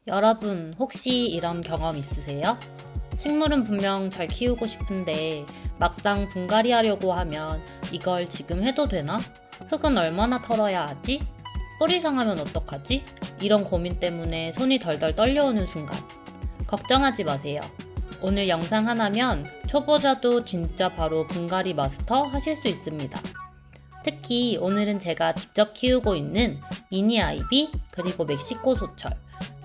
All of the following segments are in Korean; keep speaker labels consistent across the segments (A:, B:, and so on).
A: 여러분, 혹시 이런 경험 있으세요? 식물은 분명 잘 키우고 싶은데 막상 분갈이 하려고 하면 이걸 지금 해도 되나? 흙은 얼마나 털어야 하지? 뿌리 상하면 어떡하지? 이런 고민 때문에 손이 덜덜 떨려오는 순간. 걱정하지 마세요. 오늘 영상 하나면 초보자도 진짜 바로 분갈이 마스터 하실 수 있습니다. 특히 오늘은 제가 직접 키우고 있는 미니 아이비 그리고 멕시코 소철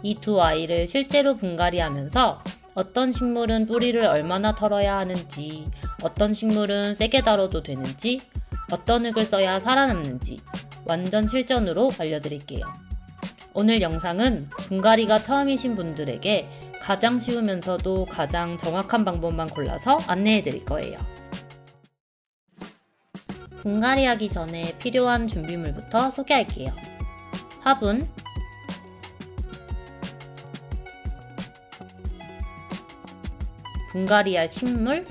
A: 이 두 아이를 실제로 분갈이 하면서 어떤 식물은 뿌리를 얼마나 털어야 하는지, 어떤 식물은 세게 다뤄도 되는지, 어떤 흙을 써야 살아남는지 완전 실전으로 알려드릴게요. 오늘 영상은 분갈이가 처음이신 분들에게 가장 쉬우면서도 가장 정확한 방법만 골라서 안내해드릴 거예요. 분갈이 하기 전에 필요한 준비물부터 소개할게요. 화분, 분갈이할 식물,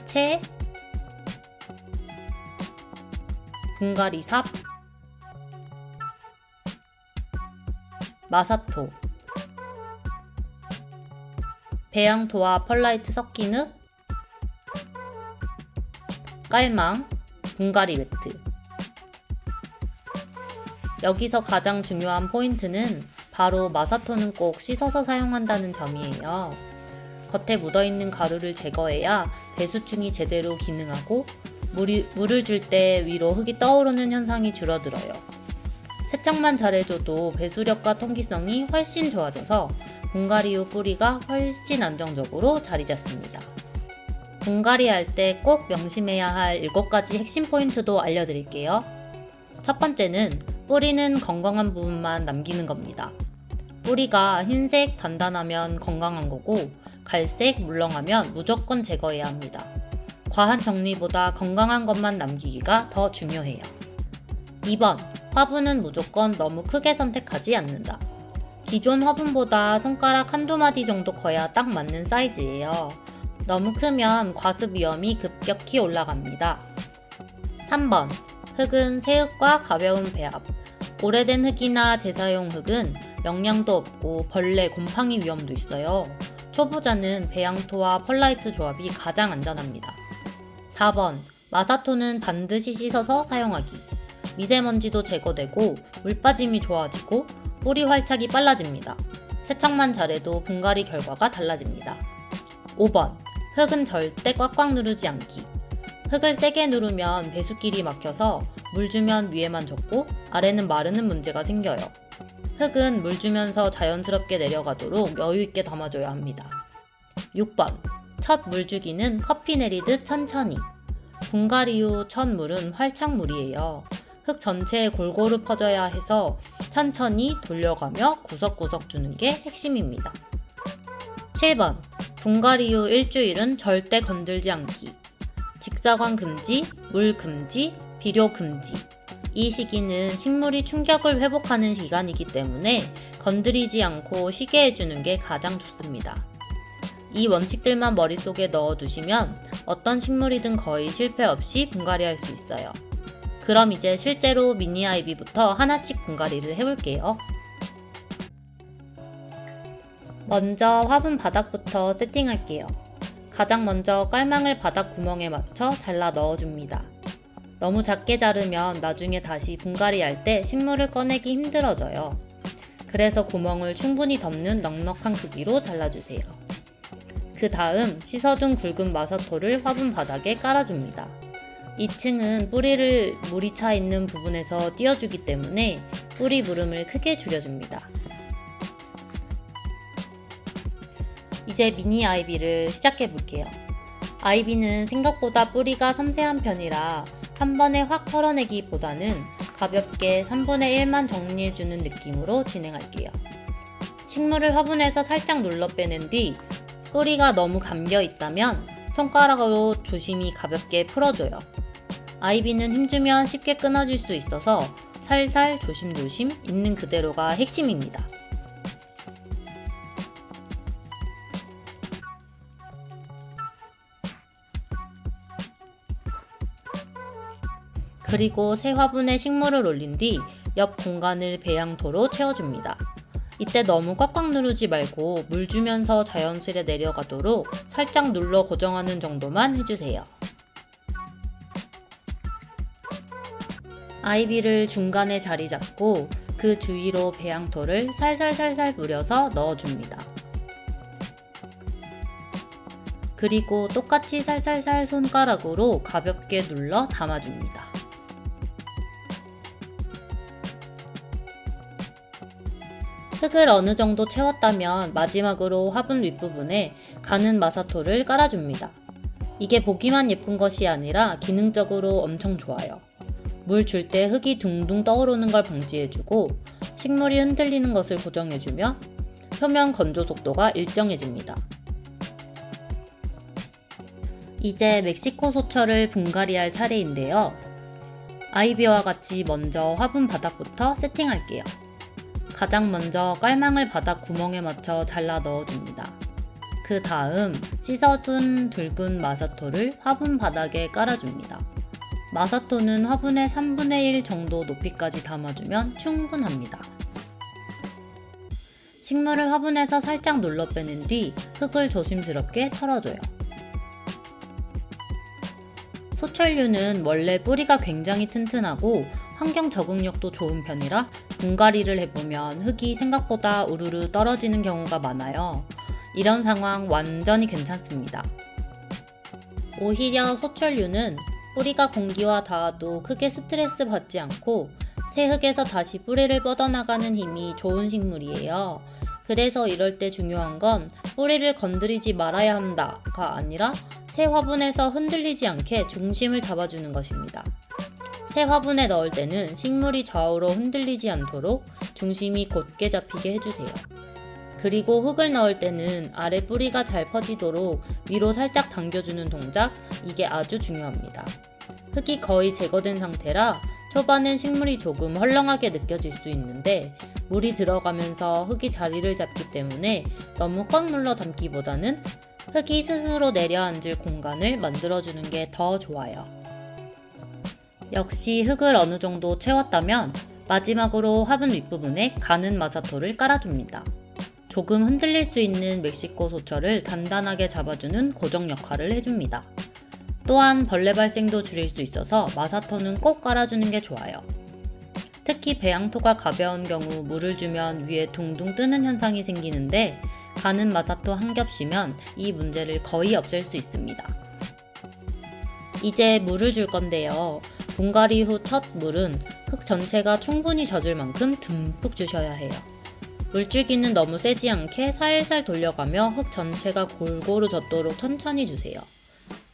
A: 채, 분갈이삽, 마사토, 배양토와 펄라이트 섞인 흙, 깔망, 분갈이 매트. 여기서 가장 중요한 포인트는 바로 마사토는 꼭 씻어서 사용한다는 점이에요. 겉에 묻어있는 가루를 제거해야 배수충이 제대로 기능하고 물을 줄 때 위로 흙이 떠오르는 현상이 줄어들어요. 세척만 잘해줘도 배수력과 통기성이 훨씬 좋아져서 분갈이 후 뿌리가 훨씬 안정적으로 자리 잡습니다. 분갈이 할 때 꼭 명심해야 할 7가지 핵심 포인트도 알려드릴게요. 첫 번째는 뿌리는 건강한 부분만 남기는 겁니다. 뿌리가 흰색 단단하면 건강한 거고 갈색 물렁하면 무조건 제거해야 합니다. 과한 정리보다 건강한 것만 남기기가 더 중요해요. 2번, 화분은 무조건 너무 크게 선택하지 않는다. 기존 화분보다 손가락 한두 마디 정도 커야 딱 맞는 사이즈예요. 너무 크면 과습 위험이 급격히 올라갑니다. 3번, 흙은 새흙과 가벼운 배합. 오래된 흙이나 재사용 흙은 영양도 없고 벌레, 곰팡이 위험도 있어요. 초보자는 배양토와 펄라이트 조합이 가장 안전합니다. 4번, 마사토는 반드시 씻어서 사용하기. 미세먼지도 제거되고 물 빠짐이 좋아지고 뿌리 활착이 빨라집니다. 세척만 잘해도 분갈이 결과가 달라집니다. 5번, 흙은 절대 꽉꽉 누르지 않기. 흙을 세게 누르면 배수길이 막혀서 물 주면 위에만 젖고 아래는 마르는 문제가 생겨요. 흙은 물 주면서 자연스럽게 내려가도록 여유있게 담아줘야 합니다. 6번, 첫 물주기는 커피 내리듯 천천히. 분갈이 후 첫 물은 활착물이에요. 흙 전체에 골고루 퍼져야 해서 천천히 돌려가며 구석구석 주는 게 핵심입니다. 7번, 분갈이 후 일주일은 절대 건들지 않기. 직사광 금지, 물 금지, 비료 금지. 이 시기는 식물이 충격을 회복하는 기간이기 때문에 건드리지 않고 쉬게 해주는 게 가장 좋습니다. 이 원칙들만 머릿속에 넣어두시면 어떤 식물이든 거의 실패 없이 분갈이 할 수 있어요. 그럼 이제 실제로 미니 아이비부터 하나씩 분갈이를 해볼게요. 먼저 화분 바닥부터 세팅할게요. 가장 먼저 깔망을 바닥 구멍에 맞춰 잘라 넣어줍니다. 너무 작게 자르면 나중에 다시 분갈이 할 때 식물을 꺼내기 힘들어져요. 그래서 구멍을 충분히 덮는 넉넉한 크기로 잘라주세요. 그 다음 씻어둔 굵은 마사토를 화분 바닥에 깔아줍니다. 2층은 뿌리를 물이 차 있는 부분에서 띄워주기 때문에 뿌리 물음을 크게 줄여줍니다. 이제 미니 아이비를 시작해볼게요. 아이비는 생각보다 뿌리가 섬세한 편이라 한 번에 확 털어내기보다는 가볍게 3분의 1만 정리해주는 느낌으로 진행할게요. 식물을 화분에서 살짝 눌러 빼낸 뒤 뿌리가 너무 감겨있다면 손가락으로 조심히 가볍게 풀어줘요. 아이비는 힘주면 쉽게 끊어질 수 있어서 살살 조심조심 있는 그대로가 핵심입니다. 그리고 새 화분에 식물을 올린 뒤 옆 공간을 배양토로 채워줍니다. 이때 너무 꽉꽉 누르지 말고 물 주면서 자연스레 내려가도록 살짝 눌러 고정하는 정도만 해주세요. 아이비를 중간에 자리 잡고 그 주위로 배양토를 살살살살 뿌려서 넣어줍니다. 그리고 똑같이 살살살 손가락으로 가볍게 눌러 담아줍니다. 흙을 어느 정도 채웠다면 마지막으로 화분 윗부분에 가는 마사토를 깔아줍니다. 이게 보기만 예쁜 것이 아니라 기능적으로 엄청 좋아요. 물 줄 때 흙이 둥둥 떠오르는 걸 방지해주고 식물이 흔들리는 것을 고정해주며 표면 건조 속도가 일정해집니다. 이제 멕시코 소철을 분갈이할 차례인데요. 아이비와 같이 먼저 화분 바닥부터 세팅할게요. 가장 먼저 깔망을 바닥 구멍에 맞춰 잘라 넣어줍니다. 그 다음 씻어둔 붉은 마사토를 화분 바닥에 깔아줍니다. 마사토는 화분의 3분의 1 정도 높이까지 담아주면 충분합니다. 식물을 화분에서 살짝 눌러 빼낸 뒤 흙을 조심스럽게 털어줘요. 소철류는 원래 뿌리가 굉장히 튼튼하고 환경 적응력도 좋은 편이라 분갈이를 해보면 흙이 생각보다 우르르 떨어지는 경우가 많아요. 이런 상황 완전히 괜찮습니다. 오히려 소철류는 뿌리가 공기와 닿아도 크게 스트레스 받지 않고 새 흙에서 다시 뿌리를 뻗어나가는 힘이 좋은 식물이에요. 그래서 이럴 때 중요한 건 뿌리를 건드리지 말아야 한다가 아니라 새 화분에서 흔들리지 않게 중심을 잡아주는 것입니다. 새 화분에 넣을 때는 식물이 좌우로 흔들리지 않도록 중심이 곧게 잡히게 해주세요. 그리고 흙을 넣을 때는 아래 뿌리가 잘 퍼지도록 위로 살짝 당겨주는 동작, 이게 아주 중요합니다. 흙이 거의 제거된 상태라 초반엔 식물이 조금 헐렁하게 느껴질 수 있는데 물이 들어가면서 흙이 자리를 잡기 때문에 너무 꽉 눌러 담기보다는 흙이 스스로 내려앉을 공간을 만들어주는 게 더 좋아요. 역시 흙을 어느 정도 채웠다면 마지막으로 화분 윗부분에 가는 마사토를 깔아줍니다. 조금 흔들릴 수 있는 멕시코 소철을 단단하게 잡아주는 고정 역할을 해줍니다. 또한 벌레 발생도 줄일 수 있어서 마사토는 꼭 깔아주는 게 좋아요. 특히 배양토가 가벼운 경우 물을 주면 위에 둥둥 뜨는 현상이 생기는데 가는 마사토 한 겹이면 이 문제를 거의 없앨 수 있습니다. 이제 물을 줄 건데요. 분갈이 후 첫 물은 흙 전체가 충분히 젖을 만큼 듬뿍 주셔야 해요. 물줄기는 너무 세지 않게 살살 돌려가며 흙 전체가 골고루 젖도록 천천히 주세요.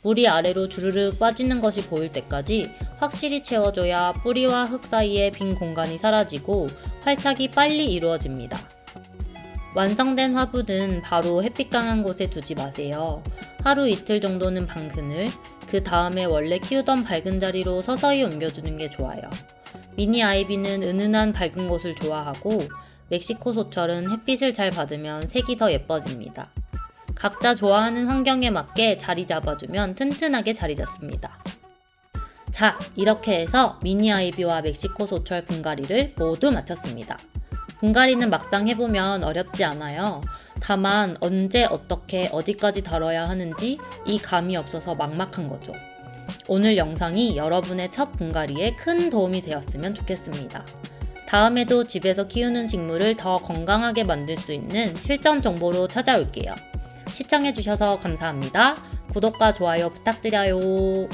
A: 물이 아래로 주르륵 빠지는 것이 보일 때까지 확실히 채워줘야 뿌리와 흙 사이에 빈 공간이 사라지고 활착이 빨리 이루어집니다. 완성된 화분은 바로 햇빛 강한 곳에 두지 마세요. 하루 이틀 정도는 방 그늘, 그 다음에 원래 키우던 밝은 자리로 서서히 옮겨주는 게 좋아요. 미니 아이비는 은은한 밝은 곳을 좋아하고 멕시코 소철은 햇빛을 잘 받으면 색이 더 예뻐집니다. 각자 좋아하는 환경에 맞게 자리 잡아주면 튼튼하게 자리 잡습니다. 자, 이렇게 해서 미니 아이비와 멕시코 소철 분갈이를 모두 마쳤습니다. 분갈이는 막상 해보면 어렵지 않아요. 다만 언제 어떻게 어디까지 다뤄야 하는지 이 감이 없어서 막막한 거죠. 오늘 영상이 여러분의 첫 분갈이에 큰 도움이 되었으면 좋겠습니다. 다음에도 집에서 키우는 식물을 더 건강하게 만들 수 있는 실전 정보로 찾아올게요. 시청해주셔서 감사합니다. 구독과 좋아요 부탁드려요.